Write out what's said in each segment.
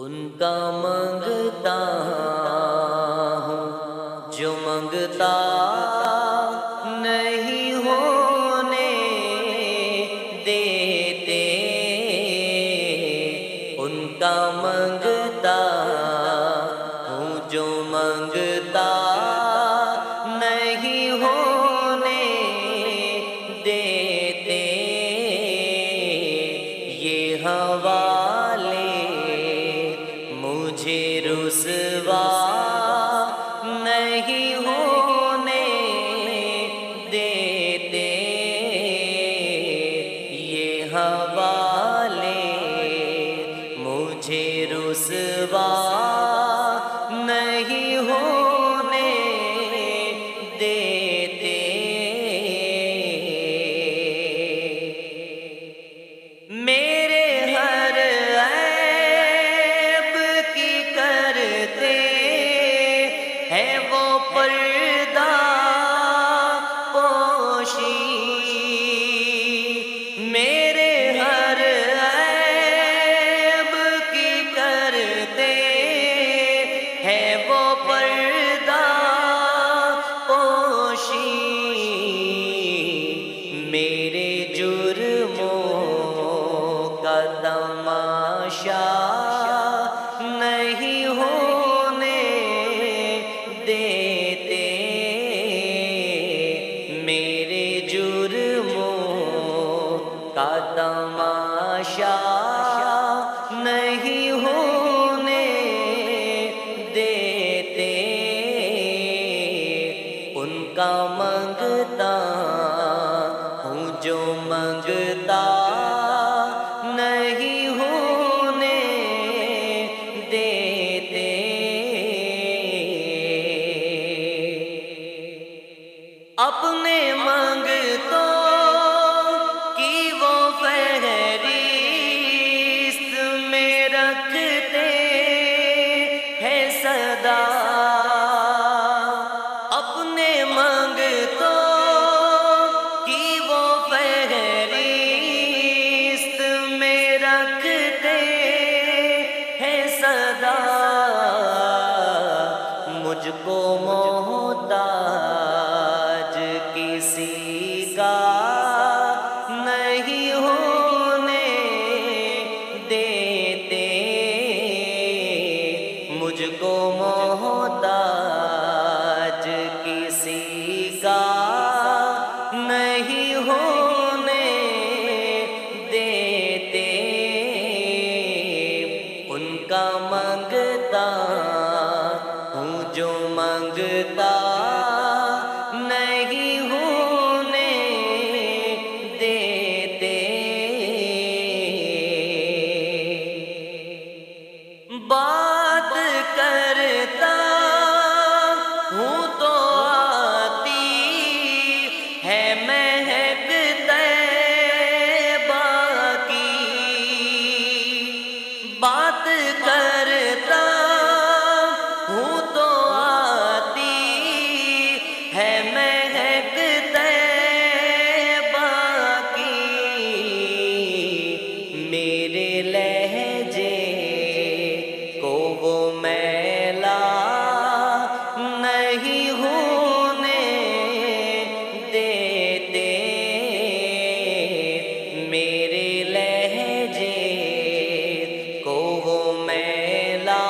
ان کا منگتا ہوں جو منگتا نہیں ہونے دیتے، ان کا منگتا ہوں جو منگتا نہیں ہونے دیتے، یہ حوالے مجھے رسوا نہیں ہونے دیتے، یہ حوالے مجھے رسوا نہیں ہونے دیتے۔ میرے ہر عیب کی کرتے ہیں وہ پردہ پوشی، میرے ہر عیب کی کرتے ہیں وہ پردہ پوشی، میرے جرموں کا تماشا نہیں ہونے دیتے، میرے جرموں کا تماشا نہیں ہونے دیتے، ان کا منگتا ہوں جو منگتا نہیں ہونے دیتے۔ اپنے منگتوں کی وہ فہرست میں رکھتے ہیں سدا، اپنے منگتوں کی وہ فہرست میں رکھتے ہیں سدا، مجھ کو محتاج کسی کا نہیں ہونے دیتے، مجھ کو محتاج کسی کا نہیں ہونے دیتے، ان کا منگتا ہوں جو منگتا نہیں ہونے دیتے۔ بات کرتا ہوں تو آتی ہے مہک طیبہ کی، بات کرتا ہوں تو آتی ہے مہک طیبہ کی، میرے لہجے کو وہ میلا نہیں ہونے دیتے، میرے لہجے کو وہ میلا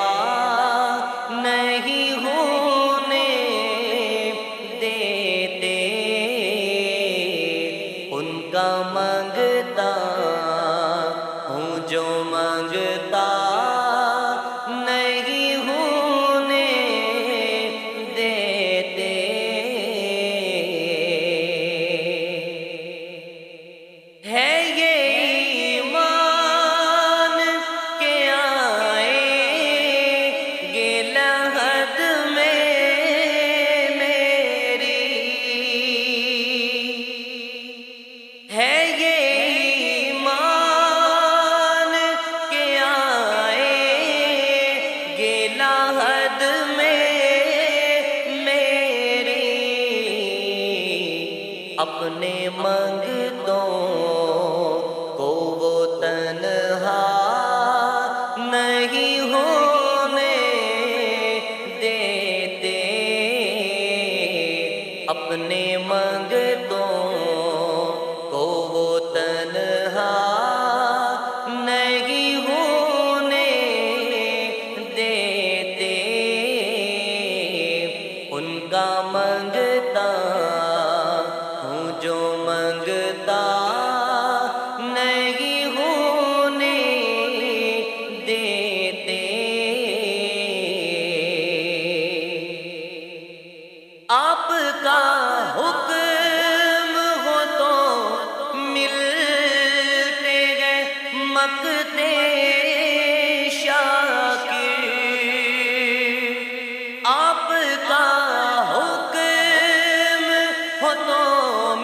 نہیں ہونے دیتے، اپنے منگتوں کو وہ تنہا نہیں ہونے دیتے، ان کا منگتا ہوں جو منگتا نہیں ہونے دیتے، آپ کا حکم ہو تو ملتے ہیں مقتے شاکر، آپ کا حکم ہو تو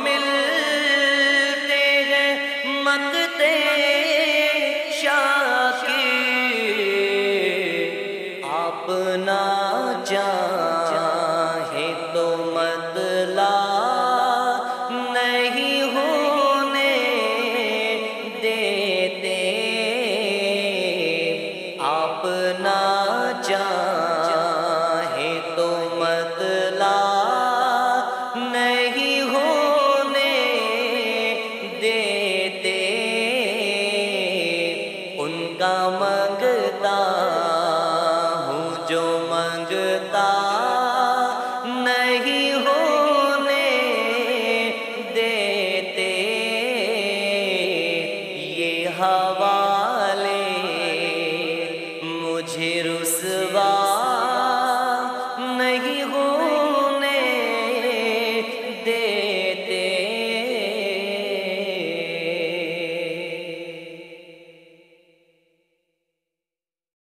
ملتے ہیں مقتے شاکر، آپ نہ چاہے تو مطلع نہیں ہونے دیتے، آپ نہ چاہے تو مطلع نہیں ہونے دیتے، ان کا منگتا ہوں جو منگتا نہیں ہونے دیتے، یہ حوالے مجھے رسوا